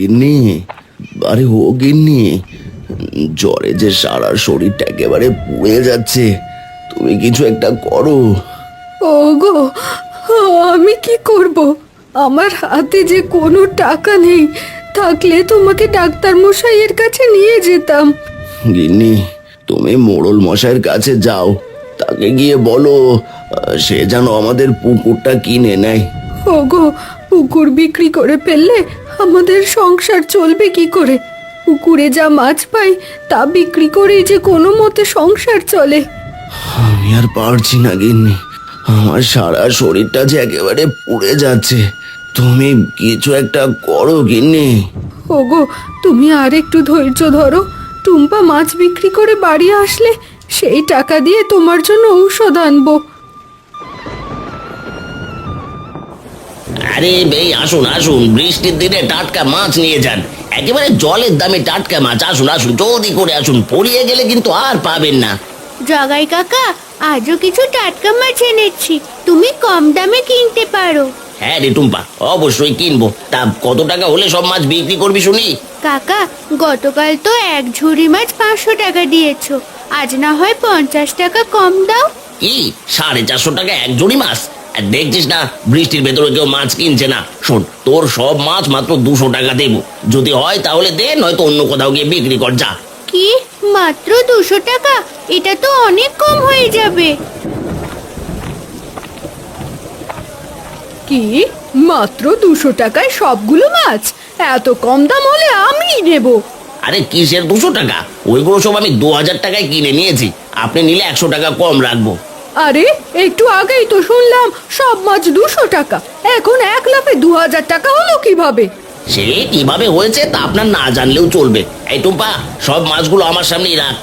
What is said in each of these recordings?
গিন্নি, আরে ও গিন্নি, জ্বরে যে সারা শরীরটা একেবারে পুড়ে যাচ্ছে, তুমি কিছু একটা করো। ওগো, আমি কি করব? আমার হাতে যে কোনো টাকা নেই, থাকলে তোমাকে ডাক্তার মশাইয়ের কাছে নিয়ে যেতাম। গিন্নি, তুমি মোড়ল মশাইয়ের কাছে যাও, তাকে গিয়ে বলো সে যেন আমাদের পুকুরটা কিনে নেয়। ওগো, পুকুর বিক্রি করে ফেললে আমাদের সংসার চলবে কি করে? পুকুরে যা মাছ পাই তা বিক্রি করেই যে কোনো মতে সংসার চলে। আমি আর পারছি না গিন্নি, আমার সারা শরীরটা যে একেবারে পুড়ে যাচ্ছে, তুমি কিছু একটা করো গিন্নি। ওগো, তুমি আর একটু ধৈর্য ধরো। টুম্পা মাছ বিক্রি করে বাড়ি আসলে সেই টাকা দিয়ে তোমার জন্য ঔষধ আনবো। আরে বেই, আসুন আসুন, বৃষ্টির দিনে টাটকা মাছ নিয়ে যান, একেবারে জলের দামে টাটকা মাছ। আসুন আসুন, জলদি করে আসুন, পড়িয়ে গেলে কিন্তু আর পাবেন না। জগাই কাকা, আজও কিছু টাটকা মাছ এনেছি, তুমি কম দামে কিনতে পারো। হ্যাঁ রে টুম্পা, অবশ্যই কিনবো। তা কত টাকা হলে সব মাছ বিক্রি করবি শুনি? কাকা, গতকাল তো এক ঝুড়ি মাছ 500 টাকা দিয়েছো, আজ না হয় 50 টাকা কম দাও। কি 450 টাকা এক জুড়ি মাছ? আর দেখছিস না বৃষ্টির ভেতরে কেউ মাছ কিনছে না। শোন, তোর সব মাছ মাত্র 200 টাকা দেবো, যদি হয় তাহলে দে, নয়তো অন্য কোথাও গিয়ে বিক্রি কর, যা। কি, মাত্র 200 টাকা? এটা তো অনেক কম হয়ে যাবে। কি, মাত্র 200 টাকায় সবগুলো মাছ? এত কম দাম হলে আমিই নেব। আরে কিসের 200 টাকা? ওইগুলো সব আমি 2000 টাকায় কিনে নিয়েছি, আপনি নিলে 100 টাকা কম রাখবো। আরে, একটু আগেই তো শুনলাম সব মাছ 200 টাকা, এখন এক লাফে 2000 টাকা হলো কিভাবে? সে কিভাবে হয়েছে তা আপনার না জানলেও চলবে। এই টুম্পা, সব মাছগুলো আমার সামনেই রাখ।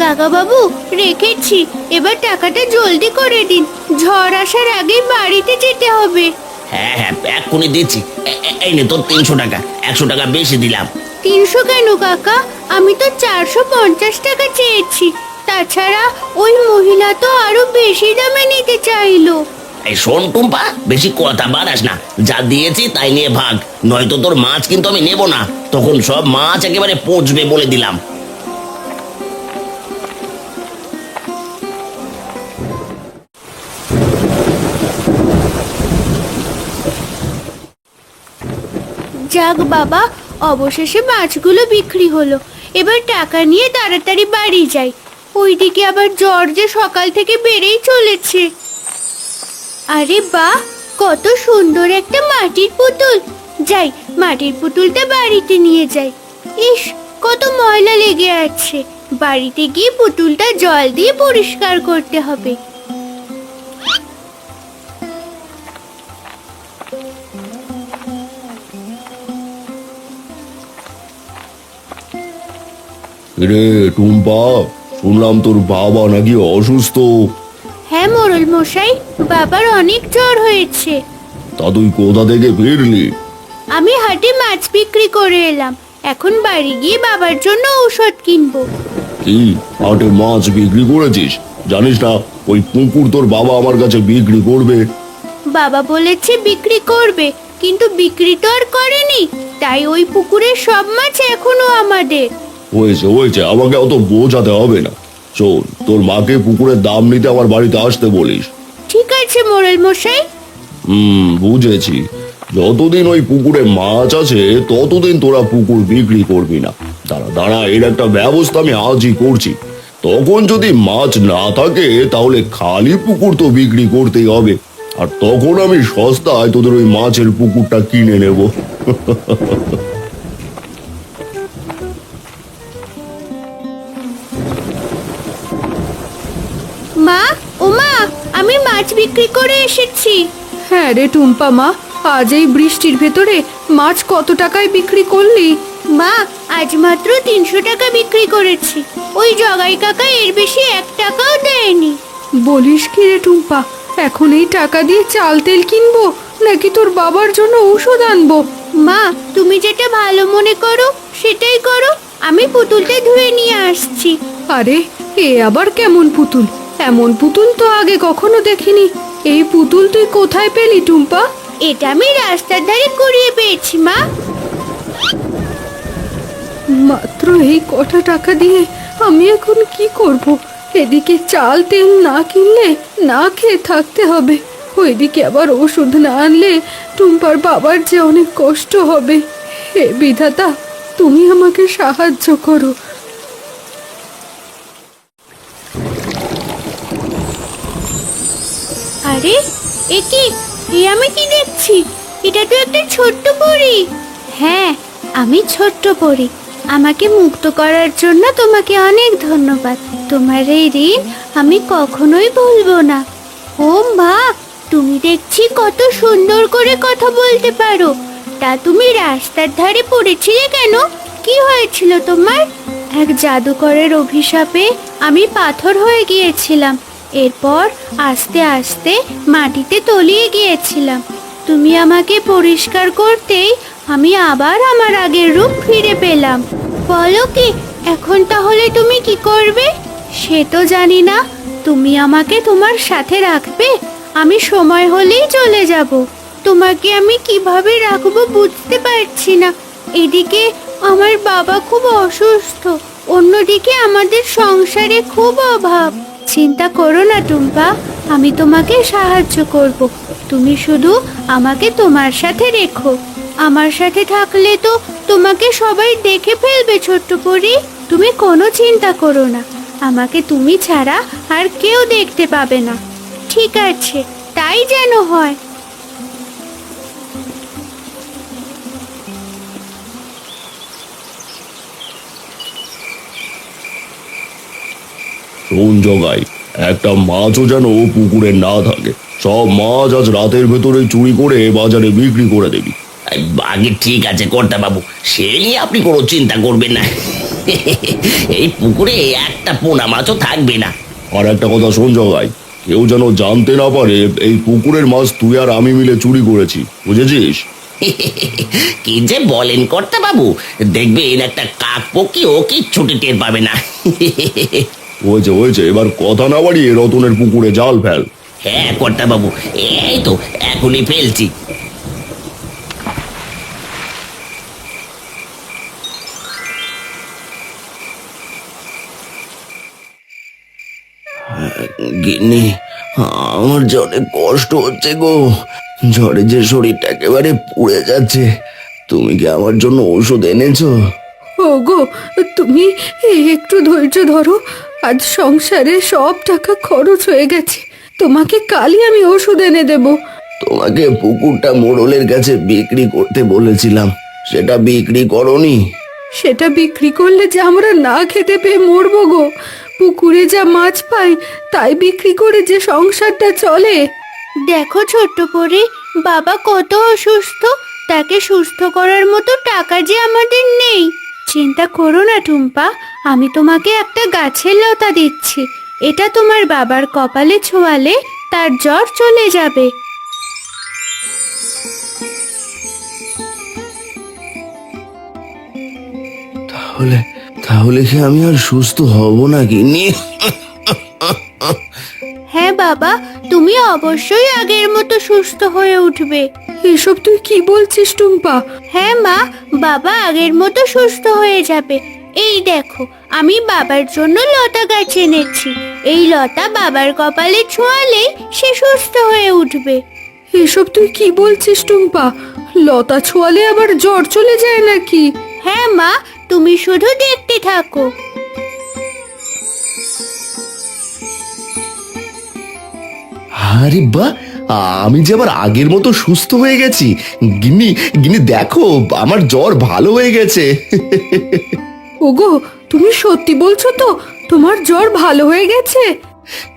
কাকা বাবু, রেখেছি, এবার টাকাটা জলদি করে দিন, ঝড় আসার আগেই বাড়িতে যেতে হবে। হ্যাঁ হ্যাঁ, এক্ষুনি দিচ্ছি। এই নে তোর 300 টাকা, 100 টাকা বেশি দিলাম। 300 কেন কাকা? আমি তো 450 টাকা চেয়েছি। তাছাড়া ওই মহিলা তো আরো বেশি দামে নিতে চাইলো। এই শোন টুম্পা, বেশি কথা বাড়াস না, যা দিয়েছি তাই নিয়ে ভাগ, নয়তো তোর মাছ কিন্তু আমি নেব না, তখন সব মাছ একেবারে পচবে বলে দিলাম। যাক বাবা, অবশেষে মাছগুলো বিক্রি হলো। এবার টাকা নিয়ে তাড়াতাড়ি বাড়ি যাই, ওইদিকে আবার জ্বর যে সকাল থেকে বেড়েই চলেছে। আরে বাহ, কত সুন্দর একটা মাটির পুতুল! যাই, মাটির পুতুলটা বাড়িতে নিয়ে যাই। ইস, কত ময়লা লেগে আছে, বাড়িতে গিয়ে পুতুলটা জল দিয়ে পরিষ্কার করতে হবে। রে টুম্পা, শুনলাম তোর বাবা নাকি অসুস্থ। হ্যাঁ মোড়ল মশাই, বাবার অনেক জ্বর হয়েছে। তা তুই কোথা থেকে ফিরলি? আমি হাটে মাছ বিক্রি করে এলাম, এখন বাড়ি গিয়ে বাবার জন্য ঔষধ কিনবো। কি, হাটে মাছ বিক্রি করেছিস? জানিস না ওই পুকুর তোর বাবা আমার কাছে বিক্রি করবে? বাবা বলেছে বিক্রি করবে, কিন্তু বিক্রি তো আর করেনি, তাই ওই পুকুরের সব মাছ এখনো আমাদের। হয়েছে হয়েছে, আমাকে অত বোঝাতে হবে না। শোন, তোর মাকে পুকুরের দাম নিতে আমার বাড়িতে আসতে বলিস। ঠিক আছে মোড়ল মশাই। বুঝেছি। যতদিন ওই পুকুরে মাছ আছে ততদিন তোরা পুকুর বিক্রি করবি না। দাঁড়া দাঁড়া, এর একটা ব্যবস্থা আমি আজই করছি। তখন যদি মাছ না থাকে তাহলে খালি পুকুর তো বিক্রি করতেই হবে, আর তখন আমি সস্তায় তোদের ওই মাছের পুকুরটা কিনে নেব। মা, ও মা, আমি মাছ বিক্রি করে এসেছি। হ্যাঁ রে টুম্পা মা, আজ এই বৃষ্টির ভেতরে মাছ কত টাকায় বিক্রি করলি? মা, আজ মাত্র 300 টাকা বিক্রি করেছি, ওই জগাই কাকা এর বেশি 1 টাকাও দেয়নি। বলিস কি রে টুম্পা, এখন এই টাকা দিয়ে চাল তেল কিনবো নাকি তোর বাবার জন্য ঔষধ আনবো? মা, তুমি যেটা ভালো মনে করো সেটাই করো, আমি পুতুলটা ধুয়ে নিয়ে আসছি। আরে, এ আবার কেমন পুতুল? এমন পুতুল তো আগে কখনো দেখিনি। এই পুতুল তুই কোথায় পেলি টুম্পা? এটা আমি রাস্তার ধারে কুড়িয়ে পেয়েছি মা। মাত্র এই কটা টাকা দিয়ে আমি এখন কি করব? এদিকে চাল তেল না কিনলে না খেয়ে থাকতে হবে, ওইদিকে আবার ওষুধ না আনলে টুম্পার বাবার যে অনেক কষ্ট হবে। হে বিধাতা, তুমি আমাকে সাহায্য করো। আরে এ কি, আমি কি দেখছি? এটা তো একটা ছোট্ট পরী। হ্যাঁ, আমি ছোট্ট পরী। আমাকে মুক্ত করার জন্য তোমাকে অনেক ধন্যবাদ। তোমার এই ঋণ আমি কখনোই ভুলবো না। ও মা, তুমি দেখছি কত সুন্দর করে কথা বলতে পারো। তা তুমি রাস্তার ধারে পড়েছিলে কেন? কি হয়েছিল তোমার? এক জাদুকরের অভিশাপে আমি পাথর হয়ে গিয়েছিলাম। এরপর আস্তে আস্তে মাটিতে তলিয়ে গিয়েছিলাম। তুমি আমাকে পরিষ্কার করতেই আমি আবার আমার আগের রূপ ফিরে পেলাম। বলো কি, এখন তাহলে তুমি কি করবে? সে তো জানি না। তুমি আমাকে তোমার সাথে রাখবে? আমি সময় হলেই চলে যাব। তোমাকে আমি কিভাবে রাখবো বুঝতে পারছি না। এদিকে আমার বাবা খুব অসুস্থ, অন্যদিকে আমাদের সংসারে খুব অভাব। চিন্তা করো না টুম্পা, আমি তোমাকে সাহায্য করব। তুমি শুধু আমাকে তোমার সাথে রেখো। আমার সাথে থাকলে তো তোমাকে সবাই দেখে ফেলবে ছোট্ট পরী। তুমি কোনো চিন্তা করো না, আমাকে তুমি ছাড়া আর কেউ দেখতে পাবে না। ঠিক আছে, তাই যেন হয়। শোন জগাই, একটা মাছও যেন পুকুরে না থাকে। সব মাছ আজ রাতের ভেতরে চুরি করে বাজারে বিক্রি করে দিবি। আগে ঠিক আছে কর্তা বাবু, সে নিয়ে আপনি কোনো চিন্তা করবেন না। এই পুকুরে একটা পোনা মাছও থাকবে না। আর একটা কথা শোন জগাই, কেউ যেন জানতে না পারে এই পুকুরের মাছ তুই আর আমি মিলে চুরি করেছি, বুঝেছিস? কি যে বলেন কর্তা বাবু, দেখবেন একটা কাক পক্ষীও কিচ্ছুটি টের পাবে না। হয়েছে, এবার কথা না বাড়িয়ে রতনের পুকুরে জাল ফেল। হ্যাঁ কর্তা বাবু, এই তো এখনই ফেলছি। গিন্নি, আমার যে অনেক কষ্ট হচ্ছে গো। ঝড়ে যে শরীরটা একেবারে পুড়ে যাচ্ছে। তুমি কি আমার জন্য ওষুধ এনেছো? ওগো, তুমি একটু ধৈর্য ধরো। আজ সংসারে সব টাকা খরচ হয়ে গেছে, তোমাকে কালই আমি ওষুধ এনে দেব। তোমাকে পুকুরটা মোড়লের কাছে বিক্রি করতে বলেছিলাম, সেটা বিক্রি করনি। সেটা বিক্রি করলে যে আমরা না খেতে পেয়ে মরবো গো। পুকুরে যা মাছ পাই তাই বিক্রি করে যে সংসারটা চলে। দেখো ছোট্ট পরী, বাবা কত অসুস্থ, তাকে সুস্থ করার মতো টাকা যে আমাদের নেই। চিন্তা করো না টুম্পা, আমি তোমাকে একটা গাছের লতা দিচ্ছি। এটা তোমার বাবার কপালে ছোঁয়ালে তার জ্বর চলে যাবে। তাহলে তাহলে কি আমি আর সুস্থ হব না গিন্নি? হ্যাঁ বাবা, তুমি অবশ্যই আগের মতো সুস্থ হয়ে উঠবে। এসব তুই কি বলছিস টুম্পা? হ্যাঁ মা, বাবা আগের মতো সুস্থ হয়ে যাবে। এই দেখো, আমি বাবার জন্য লতা গাছ এনেছি। এই লতা বাবার কপালে ছোঁয়ালেই সে সুস্থ হয়ে উঠবে। এসব তুই কি বলছিস টুম্পা? লতা ছোঁয়ালে আবার জ্বর চলে যায় নাকি? হ্যাঁ মা, তুমি শুধু দেখতে থাকো। আরে বাহ, আমি যে আবার আগের মতো সুস্থ হয়ে গেছি। গিন্নি গিন্নি দেখো, আমার জ্বর ভালো হয়ে গেছে। ওগো, তুমি সত্যি বলছো তো? তোমার জ্বর ভালো হয়ে গেছে?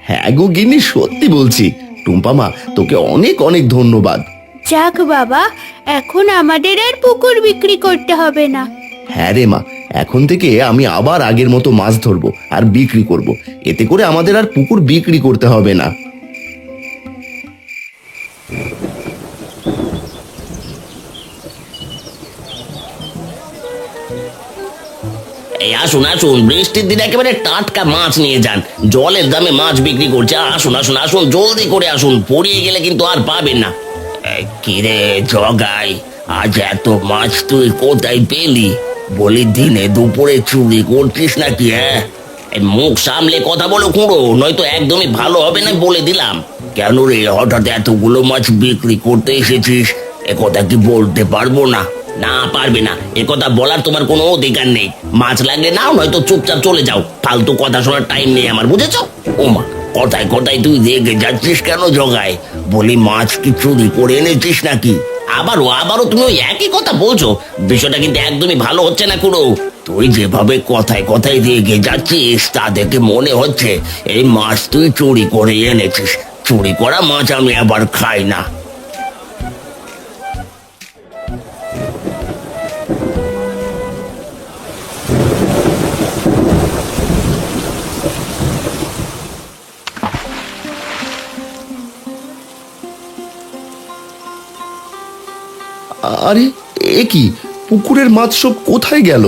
হ্যাঁ গো গিন্নি, সত্যি বলছি। টুম্পা মা, তোকে অনেক অনেক ধন্যবাদ। যাক বাবা, এখন আমাদের আর পুকুর বিক্রি করতে হবে না। হ্যাঁ রে মা, এখন থেকে আমি আবার আগের মতো মাছ ধরবো আর বিক্রি করব। এতে করে আমাদের আর পুকুর বিক্রি করতে হবে না। এই আসুন আসুন, বৃষ্টির দিনে একেবারে টাটকা মাছ নিয়ে যান। জলের দামে মাছ বিক্রি করছে। আসুন আসুন আসুন, জলদি করে আসুন, পড়িয়ে গেলে কিন্তু আর পাবেন না। কিরে জগাই, আজ এত মাছ তুই কোথায় পেলি? বলি দিনে দুপুরে চুরি করছিস নাকি? হ্যাঁ, এই মুখ সামলে কথা বলো খুঁড়ো, নয়তো একদমই ভালো হবে না বলে দিলাম। কেন রে, হঠাৎ এতগুলো মাছ বিক্রি করতে এসেছিস? এ কথা কি বলতে পারবো না? না, পারবে না, এ কথা বলার তোমার কোনো অধিকার নেই। মাছ লাগলে নাও, নয়তো চুপচাপ চলে যাও। ফালতু কথা শোনার টাইম নেই আমার, বুঝেছো? ওমা, কথায় কথায় তুই রেগে যাচ্ছিস কেন জগাই? বলি মাছ কি চুরি করে এনেছিস নাকি? আবারও তুমি ওই একই কথা বলছো। বিষয়টা কিন্তু একদমই ভালো হচ্ছে না খুড়ো। তুই যেভাবে কথায় কথায় রেগে যাচ্ছিস তা দেখে মনে হচ্ছে এই মাছ তুই চুরি করে এনেছিস। চুরি করা মাছ আমি আবার খাই না। আরে, এ কি? পুকুরের মাছ সব কোথায় গেল?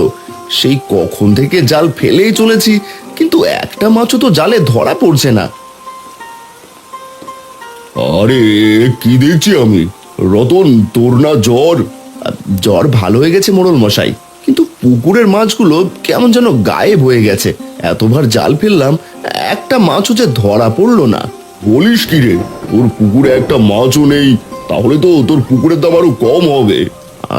সেই কখন থেকে জাল ফেলেই চলেছি, কিন্তু একটা মাছও তো জালে ধরা পড়ছে না। আরে, কি দেখছি আমি? রতন, তোর না জ্বর? জ্বর ভালো হয়ে গেছে মোড়ল মশাই, কিন্তু পুকুরের মাছগুলো কেমন যেন গায়েব হয়ে গেছে। এতবার জাল ফেললাম, একটা মাছও যে ধরা পড়লো না। বলিস কি রে, তোর পুকুরে একটা মাছও নেই? তাহলে তো তোর পুকুরের দাম আরো কম হবে।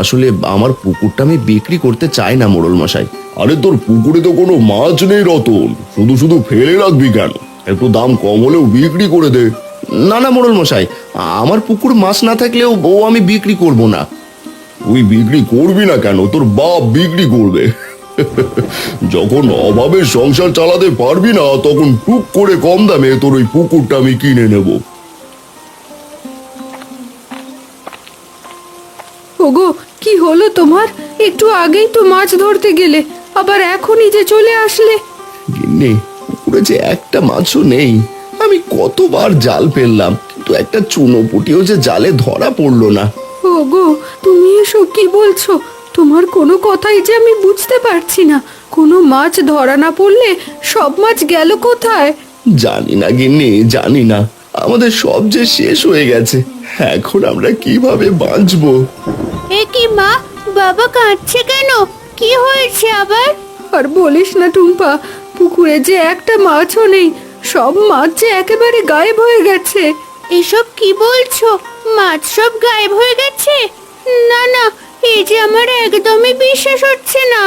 আসলে আমার পুকুরটা আমি বিক্রি করতে চাই না মোড়ল মশাই। আরে, তোর পুকুরে তো কোনো মাছ নেই রতন, শুধু শুধু ফেলে রাখবি কেন? একটু দাম কম হলেও বিক্রি করে দে। না না মোড়ল মশাই, আমার পুকুর মাছ না থাকলেও আমি বিক্রি করব না। তুই বিক্রি করবি না কেন? তোর বাপ বিক্রি করবে। যখন অভাবে সংসার চালাতে পারবি না, তখন টুক করে কম দামে তোর ওই পুকুরটা আমি কিনে নেব। ওগো, কি হলো তোমার? একটু আগেই তো মাছ ধরতে গেলে, আবার এখনই যে চলে আসলে। গিন্নি, পুকুরে যে একটা মাছও নেই। আমি কতবার জাল ফেললাম, কিন্তু একটা চুনোপুটিও যে জালে ধরা পড়লো না। ওগো, তুমি এসব কি বলছো? তোমার কোনো কথাই যে আমি বুঝতে পারছি না। কোনো মাছ ধরা না পড়লে সব মাছ গেল কোথায়? জানি না গিন্নি, জানি না। আমাদের সব যে শেষ হয়ে গেছে। এখন আমরা কিভাবে বাঁচবো? এ কি মা, বাবা কাঁদছে কেন? কি হয়েছে আবার? আর বলিস না টুম্পা, পুকুরে যে একটা মাছও নেই। সব মাছ যে একেবারে গায়েব হয়ে গেছে। এসব কি বলছো? মাছ সব গায়েব হয়ে গেছে? না না, এই যে আমার একদমই বিশ্বাস হচ্ছে না।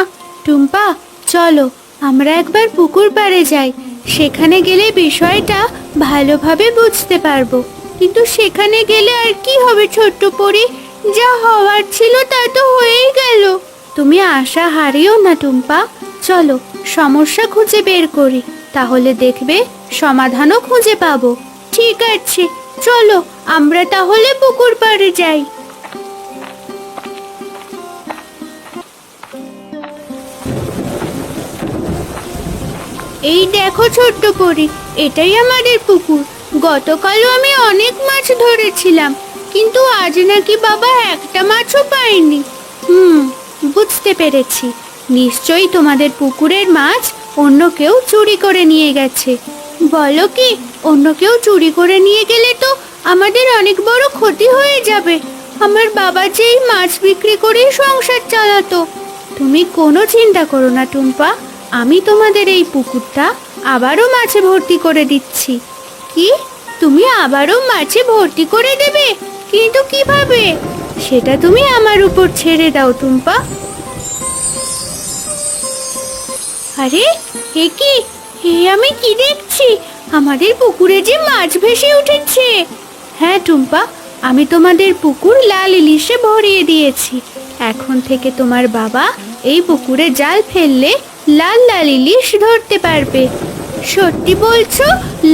টুম্পা, চলো আমরা একবার পুকুর পাড়ে যাই। সেখানে গেলে বিষয়টা ভালোভাবে বুঝতে পারবো। কিন্তু সেখানে গেলে আর কি হবে ছোট্ট পরি? যা হওয়ার ছিল তা তো হয়েই গেল। তুমি আশা হারিও না টুম্পা, চলো সমস্যা খুঁজে বের করি, তাহলে দেখবে সমাধানও খুঁজে পাবো। ঠিক আছে, চলো আমরা তাহলে পুকুর পাড়ে যাই। এই দেখো ছোট্ট পরি, এটাই আমাদের পুকুর। গতকালও আমি অনেক মাছ ধরেছিলাম, কিন্তু আজ নাকি বাবা একটা মাছও পাইনি। বুঝতে পেরেছি, নিশ্চয়ই তোমাদের পুকুরের মাছ অন্য কেউ চুরি করে নিয়ে গেছে। বলো কি, অন্য কেউ চুরি করে নিয়ে গেলে তো আমাদের অনেক বড় ক্ষতি হয়ে যাবে। আমার বাবা যে এই মাছ বিক্রি করেই সংসার চালাতো। তুমি কোনো চিন্তা করো না টুম্পা, আমি তোমাদের এই পুকুরটা আবারও মাছে ভর্তি করে দিচ্ছি। কি, তুমি আবারও মাছে ভর্তি করে দেবে? কিন্তু কিভাবে? সেটা তুমি আমার উপর ছেড়ে দাও টুম্পা। আরে, এ কি? আমি কি দেখছি? আমাদের পুকুরে যে মাছ ভেসে উঠেছে। হ্যাঁ টুম্পা, আমি তোমাদের পুকুর লাল ইলিশে ভরিয়ে দিয়েছি। এখন থেকে তোমার বাবা এই পুকুরে জাল ফেললে লাল লাল ইলিশ ধরতে পারবে। সত্যি বলছো?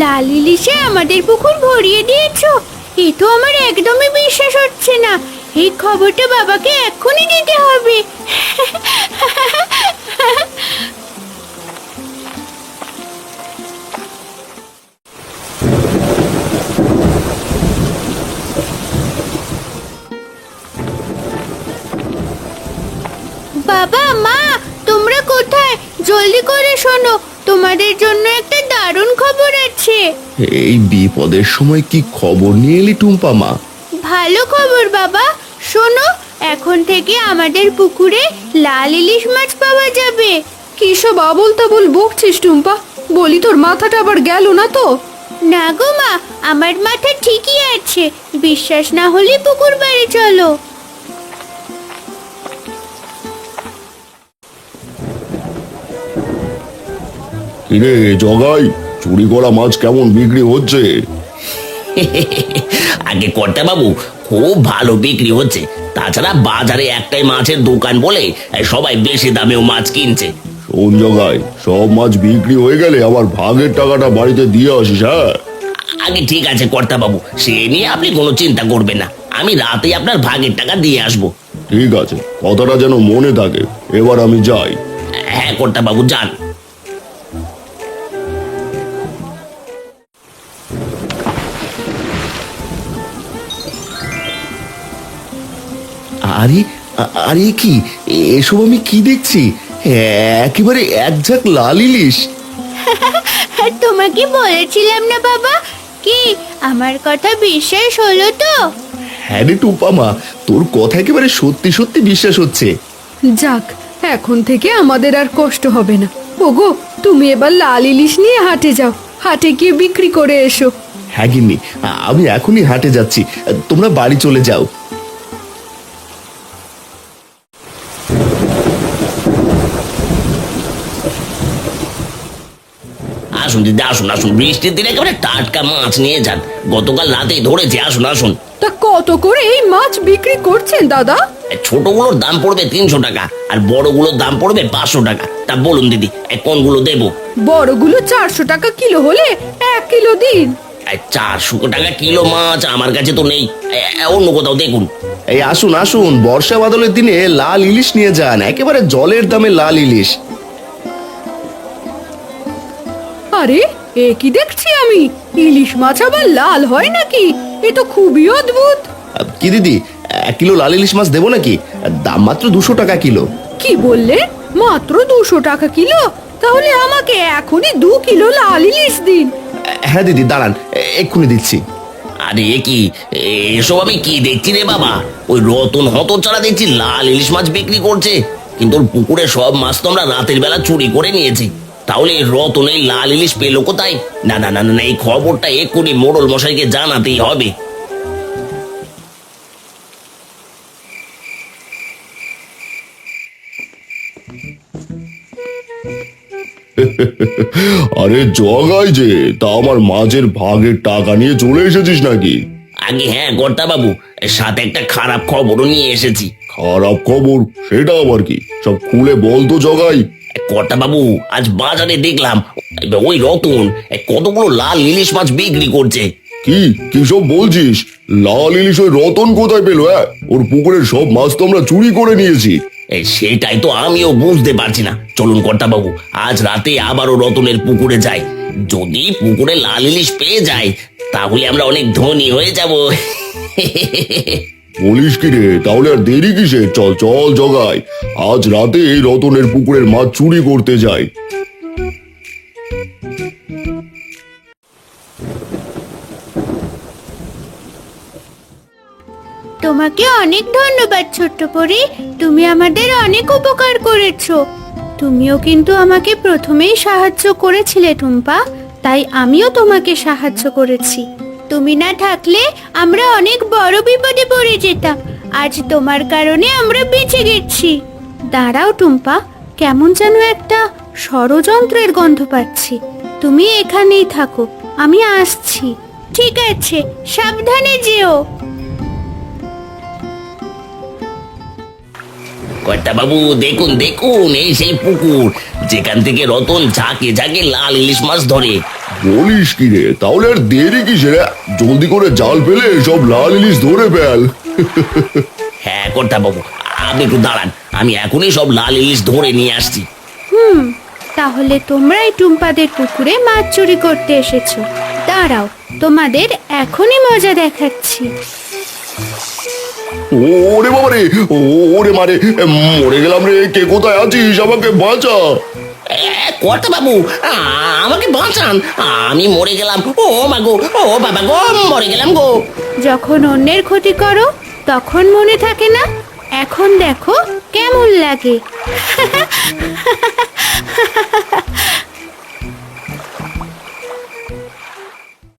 লাল ইলিশে আমাদের পুকুর ভরিয়ে দিয়েছো? এ তো আমার একদমই বিশ্বাস হচ্ছে না। এই খবরটা বাবাকে এক্ষুনি দিতে হবে। বাবা, মা, তোমরা কোথায়? জলদি করে শোনো, তোমাদের জন্য একটা দারুণ খবর আছে। এই বিপদের সময় কি খবর নিয়ে এলি টুম্পা মা? ভালো খবর বাবা। শোনো, এখন থেকে আমাদের পুকুরে লাল ইলিশ মাছ পাওয়া যাবে। কিসব আবোল তাবোল বকছিস টুম্পা? বলি তোর মাথাটা আবার গেল না তো? না গো মা, আমার মাথা ঠিকই আছে। বিশ্বাস না হলে পুকুর বাড়ি চলো। কিরে জগাই, চুরি করা মাছ কেমন বিক্রি হচ্ছে? আগে কর্তা বাবু, খুব ভালো বিক্রি হচ্ছে। তাছাড়া বাজারে একটাই মাছের দোকান বলে সবাই বেশি দামেও মাছ কিনছে। শোন জগাই, সব মাছ বিক্রি হয়ে গেলে আবার ভাগের টাকাটা বাড়িতে দিয়ে আসিস। হ্যাঁ, আগে ঠিক আছে কর্তা বাবু, সে নিয়ে আপনি কোনো চিন্তা করবেন না। আমি রাতে আপনার ভাগের টাকা দিয়ে আসবো। ঠিক আছে, কথাটা যেন মনে থাকে। এবার আমি যাই। হ্যাঁ কর্তা বাবু, যান। আরে আরে কি এসব আমি কি দেখছি? একেবারে এক ঝাঁক লাল ইলিশ। তোমাকে বলেছিলাম না বাবা? কি আমার কথা বিশ্বাস হলো তো? হ্যাঁ রে টুম্পা মা, তোর কথা একেবারে সত্যি সত্যি বিশ্বাস হচ্ছে। যাক, এখন থেকে আমাদের আর কষ্ট হবে না। ওগো, তুমি এবার লাল ইলিশ নিয়ে হাটে যাও, হাটে গিয়ে বিক্রি করে এসো। হ্যাঁ গিন্নি, আমি এখনই হাটে যাচ্ছি, তোমরা বাড়ি চলে যাও। আসুন দিদি, আসুন আসুন, বৃষ্টির দিনে একেবারে টাটকা মাছ নিয়ে যান। গতকাল রাতেই ধরেছে। আসুন আসুন। তা কত করে এই মাছ বিক্রি করছেন দাদা? ছোটগুলোর দাম পড়বে 300 টাকা, আর বড়গুলোর দাম পড়বে 500 টাকা। তা বলুন দিদি, কোনগুলো দেবো? বড়গুলো 400 টাকা কিলো হলে 1 কিলো দিন। 400 টাকা কিলো মাছ আমার কাছে তো নেই। অন্য কোথাও দেখুন। এই আসুন আসুন, বর্ষা বাদলের দিনে লাল ইলিশ নিয়ে যান, একেবারে জলের দামে লাল ইলিশ। আরে, এ কি দেখছি আমি? ইলিশ মাছ আবার লাল হয় নাকি? এ তো খুবই অদ্ভুত। কি দিদি, 1 কিলো লাল ইলিশ মাছ দেবো নাকি? দাম মাত্র 200 টাকা কিলো। কি বললে? মাত্র 200 টাকা কিলো? তাহলে আমাকে এখনই 2 কিলো লাল ইলিশ দিন। হ্যাঁ দিদি, দাঁড়ান, এক্ষুনি দিচ্ছি। আরে কি এসব আমি কি দেখছি রে বাবা? ওই রতন হতচারা দেখছি লাল ইলিশ মাছ বিক্রি করছে, কিন্তু ওর পুকুরে সব মাছ তো আমরা রাতের বেলা চুরি করে নিয়েছি। তাহলে এই রতন এই লাল ইলিশ পেলো কোথায়? না না না না, এই খবরটা এক্ষুনি মোড়ল মশাইকে জানাতেই হবে। আরে জগাই যে, তা আমার মাঝের ভাগের টাকা নিয়ে চলে এসেছিস নাকি? আগে হ্যাঁ কর্তা বাবু, সাথে একটা খারাপ খবরও নিয়ে এসেছি। খারাপ খবর? সেটা আবার কি? সব খুলে বল তো জগাই। কর্তা বাবু, আজ বাজারে দেখলাম ওই রতন কতগুলো লাল ইলিশ মাছ বিক্রি করছে। কি কি সব বলছিস? লাল ইলিশ ওই রতন কোথায় পেলো? ওর পুকুরের সব মাছ তো আমরা চুরি করে নিয়েছি। সেটাই তো আমিও বুঝতে পারছি না। চলুন কর্তা বাবু, আজ রাতে আবারও রতনের পুকুরে যাই। যদি পুকুরে লাল ইলিশ পেয়ে যাই, তাহলে আমরা অনেক ধনী হয়ে যাব। বলিস কি রে? তাহলে আর দেরি কিসে? চল চল জগাই, আজ রাতে এই রতনের পুকুরের মাছ চুরি করতে যাই। তোমাকে অনেক ধন্যবাদ ছোট্ট পরি, তুমি আমাদের অনেক উপকার করেছো। তুমিও কিন্তু আমাকে প্রথমেই সাহায্য করেছিলে টুম্পা, তাই আমিও তোমাকে সাহায্য করেছি। তুমি না থাকলে আমরা অনেক বড় বিপদে পড়ে যেতাম। আজ তোমার কারণে আমরা বেঁচে গেছি। দাঁড়াও টুম্পা, কেমন যেন একটা ষড়যন্ত্রের গন্ধ পাচ্ছি। তুমি এখানেই থাকো, আমি আসছি। ঠিক আছে, সাবধানে যেও। কর্তা বাবু, দেখুন দেখুন, এই সেই পুকুর যেখান থেকে রতন ঝাঁকে ঝাঁকে লাল ইলিশ মাছ ধরে। বলিস কি রে? তাহলে আর দেরি কিসে? জলদি করে জাল ফেলে সব লাল ইলিশ ধরে ফেল। হ্যাঁ কর্তা বাবু, আপনি একটু দাঁড়ান, আমি এখনই সব লাল ইলিশ ধরে নিয়ে আসছি। তাহলে তোমরাই টুম্পাদের পুকুরে মাছ চুরি করতে এসেছো। দাঁড়াও, তোমাদের এখনই মজা দেখাচ্ছি। ওরে বাবা রে, ওরে মারে, মরে গেলাম রে। কে কোথায় আছিস? আমাকে বাঁচা। কর্তা বাবু, আমাকে বাঁচান, আমি মরে গেলাম। ও মা গো, ও বাবা গো, মরে গেলাম গো। যখন অন্যের ক্ষতি করো তখন মনে থাকে না, এখন দেখো কেমন লাগে।